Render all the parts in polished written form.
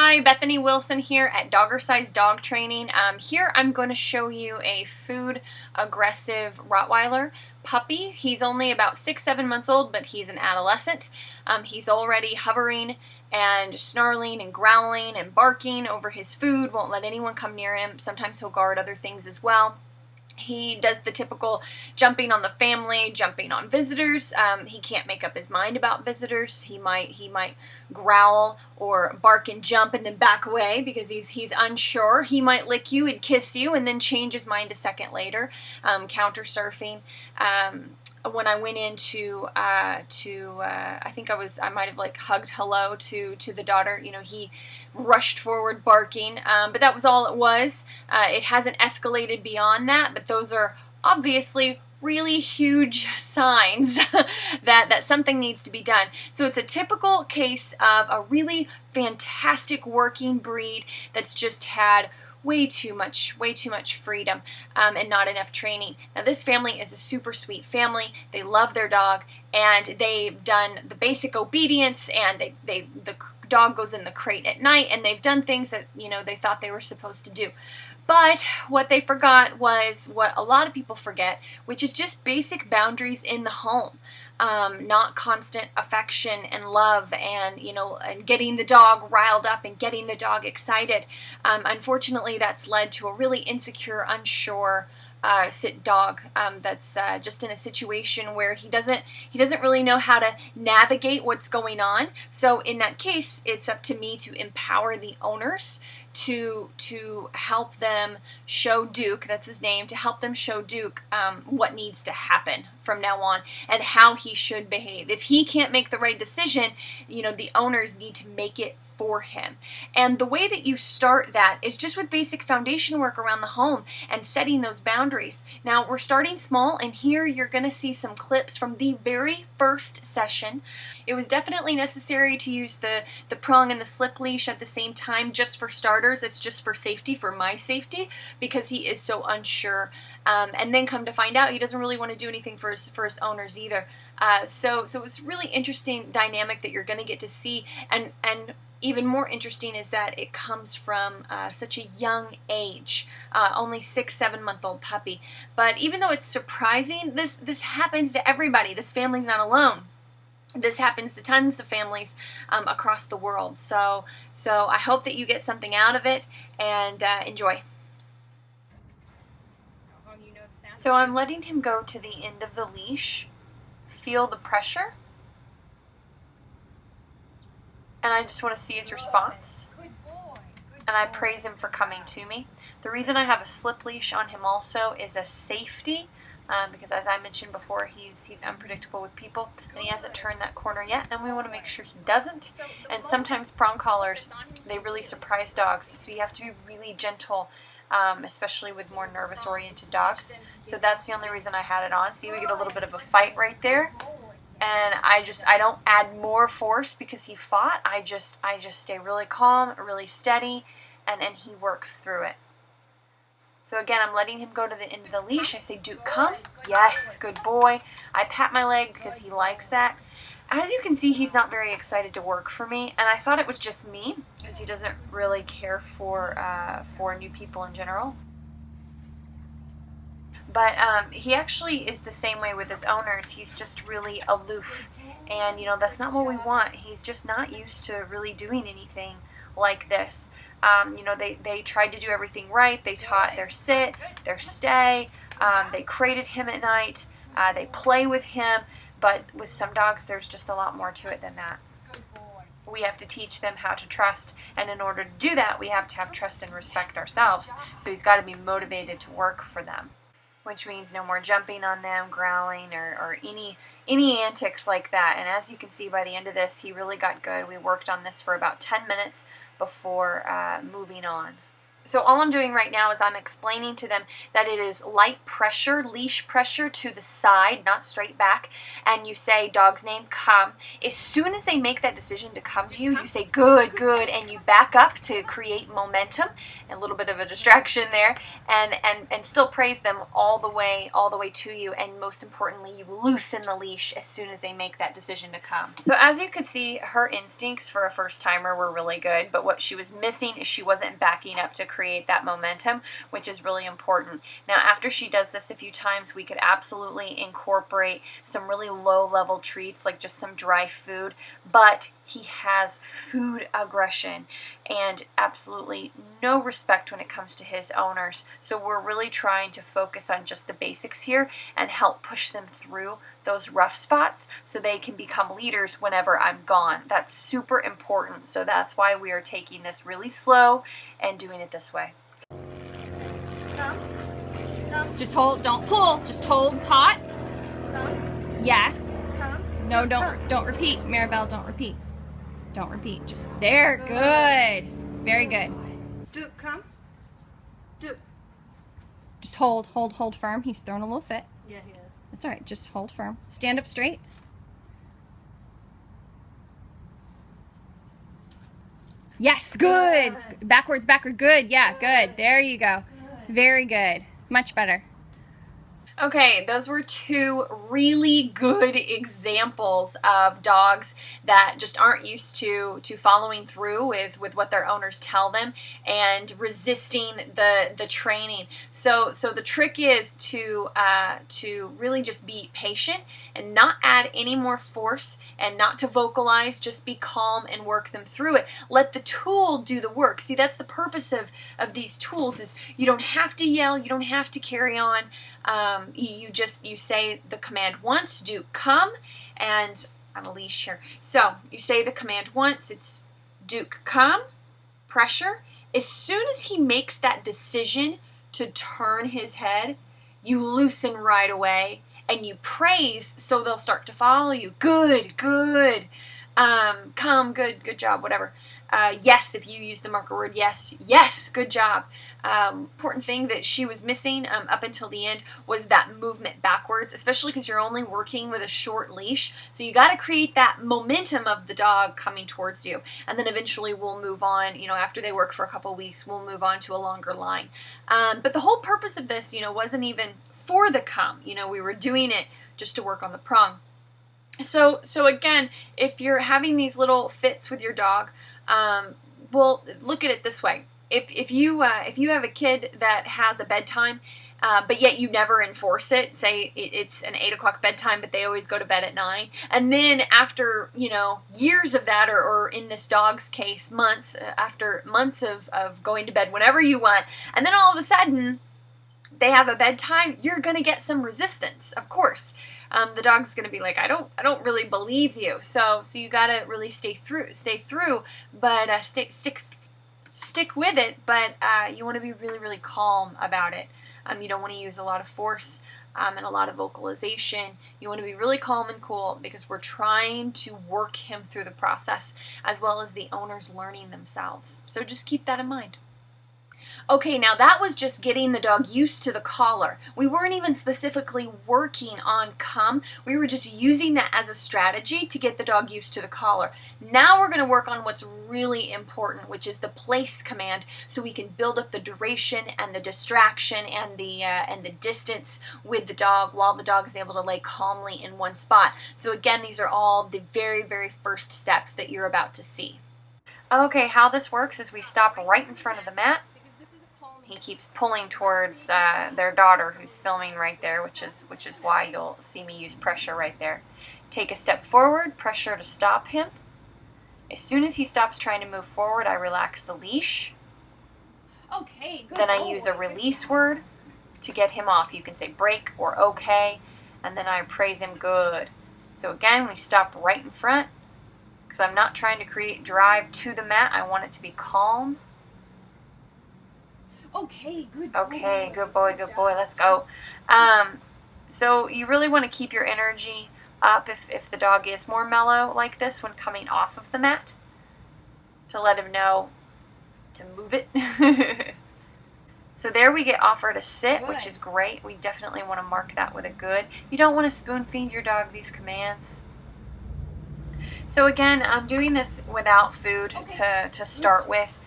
Hi, Bethany Wilson here at Dogger-Sized Dog Training. Here I'm going to show you a food-aggressive Rottweiler puppy. He's only about 6-7 months old, but he's an adolescent. He's already hovering and snarling and growling and barking over his food, won't let anyone come near him. Sometimes he'll guard other things as well. He does the typical jumping on the family, jumping on visitors. He can't make up his mind about visitors. He might growl or bark and jump and then back away because he's unsure. He might lick you and kiss you and then change his mind a second later. Counter surfing. When I went into I think I might have like hugged hello to the daughter. You know, he rushed forward barking, but that was all it was. It hasn't escalated beyond that, but those are obviously really huge signs that something needs to be done. So it's a typical case of a really fantastic working breed that's just had way too much freedom and not enough training. Now this family is a super sweet family. They love their dog and they've done the basic obedience, and the dog goes in the crate at night, and they've done things that, you know, they thought they were supposed to do. But what they forgot was what a lot of people forget, which is just basic boundaries in the home. Not constant affection and love and, you know, and getting the dog riled up and getting the dog excited. Unfortunately, that's led to a really insecure, unsure dog that's just in a situation where he doesn't really know how to navigate what's going on. So in that case, it's up to me to empower the owners to help them show Duke, that's his name, to help them show Duke what needs to happen from now on and how he should behave. If he can't make the right decision, you know, the owners need to make it for him. And the way that you start that is just with basic foundation work around the home and setting those boundaries. Now we're starting small, and here you're going to see some clips from the very first session. It was definitely necessary to use the prong and the slip leash at the same time just for starters. It's just for safety, for my safety, because he is so unsure. And then come to find out he doesn't really want to do anything for his owners either. So it's really interesting dynamic that you're going to get to see, and even more interesting is that it comes from such a young age, only 6-7 month old puppy. But even though it's surprising, this happens to everybody. This family's not alone. This happens to tons of families across the world. So I hope that you get something out of it and enjoy. So I'm letting him go to the end of the leash, feel the pressure, and I just want to see his response. And I praise him for coming to me. The reason I have a slip leash on him also is a safety, because as I mentioned before, he's unpredictable with people, and he hasn't turned that corner yet, and we want to make sure he doesn't. And sometimes prong collars, they really surprise dogs, so you have to be really gentle, especially with more nervous oriented dogs. So that's the only reason I had it on. See, we get a little bit of a fight right there. And I don't add more force because he fought. I just stay really calm, really steady, and he works through it. So again, I'm letting him go to the end of the leash. I say, Duke, come. Yes, good boy. I pat my leg because he likes that. As you can see, he's not very excited to work for me, and I thought it was just me because he doesn't really care for new people in general. But he actually is the same way with his owners. He's just really aloof, and you know, that's not what we want. He's just not used to really doing anything like this. You know, they tried to do everything right. They taught their sit, their stay, they crated him at night, they play with him, but with some dogs there's just a lot more to it than that. We have to teach them how to trust, and in order to do that we have to have trust and respect ourselves. So he's got to be motivated to work for them, which means no more jumping on them, growling, or any antics like that. And as you can see, by the end of this, he really got good. We worked on this for about 10 minutes before moving on. So all I'm doing right now is I'm explaining to them that it is light pressure, leash pressure to the side, not straight back. And you say dog's name, come. As soon as they make that decision to come to you, you say good, good, and you back up to create momentum. A little bit of a distraction there, and still praise them all the way to you. And most importantly, you loosen the leash as soon as they make that decision to come. So as you could see, her instincts for a first timer were really good, but what she was missing is she wasn't backing up to create that momentum, which is really important. Now, after she does this a few times, we could absolutely incorporate some really low-level treats, like just some dry food, but he has food aggression and absolutely no respect when it comes to his owners. So we're really trying to focus on just the basics here and help push them through those rough spots so they can become leaders whenever I'm gone. That's super important. So that's why we are taking this really slow and doing it this way. Come. Come. Just hold, don't pull, just hold taut. Come. Yes. Come. No, don't repeat. Maribel, don't repeat. Don't repeat. Just there. Good. Very good. Duke, come. Duke. Just hold firm. He's throwing a little fit. Yeah, he is. That's all right. Just hold firm. Stand up straight. Yes, good. Backwards, backward. Good. Yeah, good. There you go. Very good. Much better. Okay, those were two really good examples of dogs that just aren't used to following through with what their owners tell them and resisting the training. So the trick is to really just be patient and not add any more force and not to vocalize, just be calm and work them through it. Let the tool do the work. See, that's the purpose of these tools, is you don't have to yell, you don't have to carry on. You say the command once, do come, and I'm a leash here. So you say the command once, it's Duke, come, pressure. As soon as he makes that decision to turn his head, you loosen right away and you praise so they'll start to follow you. Good, good. Come, good job, whatever. Yes, if you use the marker word yes, good job. Important thing that she was missing up until the end was that movement backwards, especially because you're only working with a short leash. So you got to create that momentum of the dog coming towards you. And then eventually we'll move on, after they work for a couple weeks, we'll move on to a longer line. But the whole purpose of this, wasn't even for the come. We were doing it just to work on the prong. So again, if you're having these little fits with your dog, well, look at it this way. If you have a kid that has a bedtime, but yet you never enforce it, say it's an 8 o'clock bedtime, but they always go to bed at 9, and then after years of that, or in this dog's case, months of going to bed whenever you want, and then all of a sudden they have a bedtime, you're gonna get some resistance, of course. The dog's gonna be like, I don't really believe you. So you gotta really stay through, but stick with it. But you want to be really, really calm about it. You don't want to use a lot of force and a lot of vocalization. You want to be really calm and cool because we're trying to work him through the process as well as the owners learning themselves. So just keep that in mind. Okay, now that was just getting the dog used to the collar. We weren't even specifically working on come. We were just using that as a strategy to get the dog used to the collar. Now we're going to work on what's really important, which is the place command, so we can build up the duration and the distraction and the distance with the dog while the dog is able to lay calmly in one spot. So again, these are all the very, very first steps that you're about to see. Okay, how this works is we stop right in front of the mat. He keeps pulling towards their daughter who's filming right there, which is why you'll see me use pressure right there. Take a step forward, pressure to stop him. As soon as he stops trying to move forward, I relax the leash. Okay, good. Then I use a release word to get him off. You can say break or okay, and then I praise him good. So again, we stop right in front because I'm not trying to create drive to the mat. I want it to be calm. Okay, good boy. Okay, good boy, let's go. So you really want to keep your energy up if the dog is more mellow like this when coming off of the mat, to let him know to move it. So there we get offered a sit, which is great. We definitely want to mark that with a good. You don't want to spoon feed your dog these commands. So again, I'm doing this without food to start with,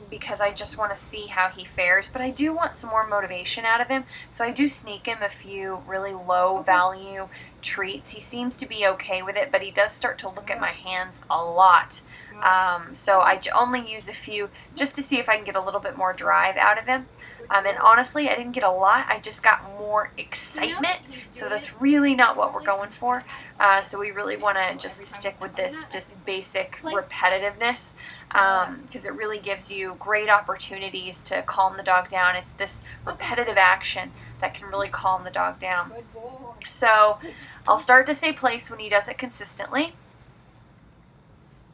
because I just want to see how he fares. But I do want some more motivation out of him, so I do sneak him a few really low value treats. He seems to be okay with it, but he does start to look at my hands a lot. So I only use a few just to see if I can get a little bit more drive out of him. And honestly, I didn't get a lot. I just got more excitement. So that's really not what we're going for. So we really want to just stick with this just basic repetitiveness, because it really gives you great opportunities to calm the dog down. It's this repetitive action that can really calm the dog down. So I'll start to say place when he does it consistently.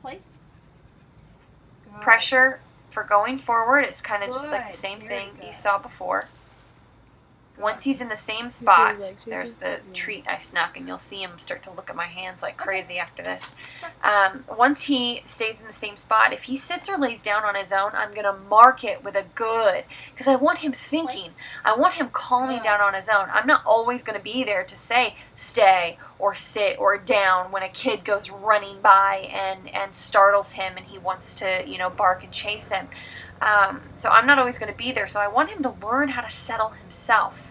Place. Pressure for going forward is kind of just like the same thing you saw before. Once he's in the same spot, there's the treat I snuck, and you'll see him start to look at my hands like crazy after this. Once he stays in the same spot, if he sits or lays down on his own, I'm going to mark it with a good, because I want him thinking. I want him calming down on his own. I'm not always going to be there to say stay or sit or down when a kid goes running by and startles him and he wants to, you know, bark and chase him. So I'm not always going to be there, so I want him to learn how to settle himself.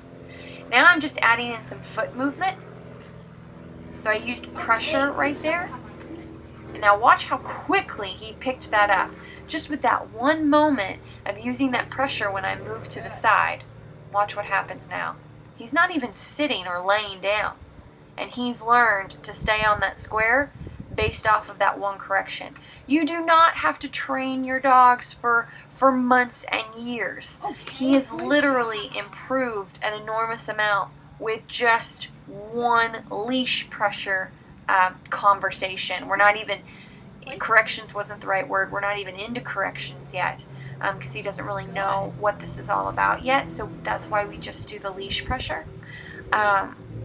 Now I'm just adding in some foot movement. So I used pressure right there. And now watch how quickly he picked that up. Just with that one moment of using that pressure when I move to the side. Watch what happens now. He's not even sitting or laying down. And he's learned to stay on that square based off of that one correction. You do not have to train your dogs for months and years. He has literally improved an enormous amount with just one leash pressure conversation. We're not even, corrections wasn't the right word, we're not even into corrections yet, because he doesn't really know what this is all about yet, so that's why we just do the leash pressure.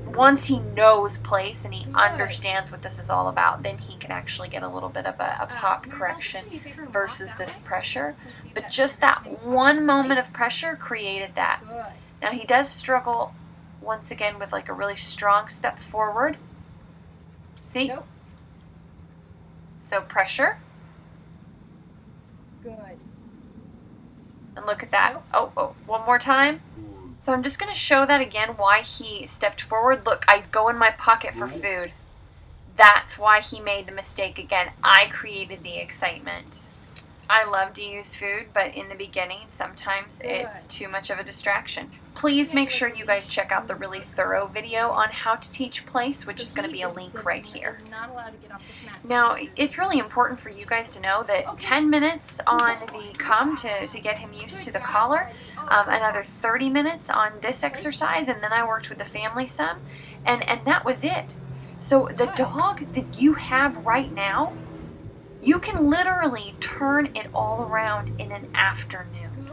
Once he knows place and he understands what this is all about, then he can actually get a little bit of a pop correction versus this pressure. But just that one moment of pressure created that. Now he does struggle once again with like a really strong step forward. See? So pressure. Good. And look at that. Oh, one more time. So I'm just going to show that again, why he stepped forward. Look, I go in my pocket for food. That's why he made the mistake again. I created the excitement. I love to use food, but in the beginning, sometimes it's too much of a distraction. Please make sure you guys check out the really thorough video on how to teach place, which is going to be a link right here. Now, it's really important for you guys to know that 10 minutes on the come to get him used to the collar, another 30 minutes on this exercise, and then I worked with the family some, and that was it. So the dog that you have right now, you can literally turn it all around in an afternoon.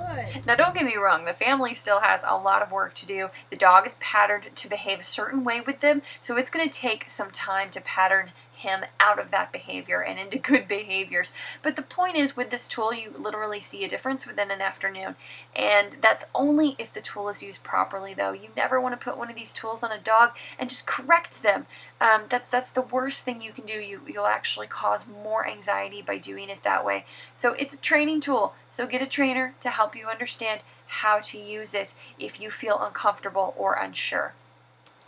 Now don't get me wrong, the family still has a lot of work to do. The dog is patterned to behave a certain way with them, so it's going to take some time to pattern him out of that behavior and into good behaviors. But the point is, with this tool, you literally see a difference within an afternoon. And that's only if the tool is used properly, though. You never want to put one of these tools on a dog and just correct them. That's the worst thing you can do. You'll actually cause more anxiety by doing it that way. So it's a training tool. So get a trainer to help you understand how to use it if you feel uncomfortable or unsure.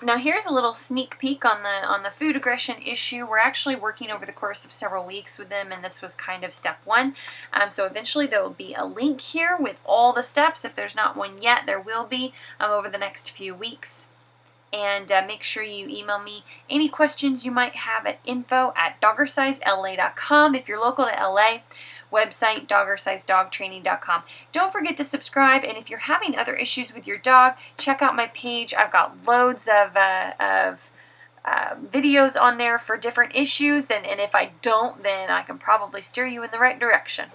Now here's a little sneak peek on the food aggression issue. We're actually working over the course of several weeks with them, and this was kind of step one. So eventually there will be a link here with all the steps. If there's not one yet, there will be over the next few weeks. And make sure you email me any questions you might have at info@doggersizela.com. If you're local to LA, website doggersizedogtraining.com. Don't forget to subscribe, and if you're having other issues with your dog, check out my page. I've got loads of videos on there for different issues, and if I don't, then I can probably steer you in the right direction.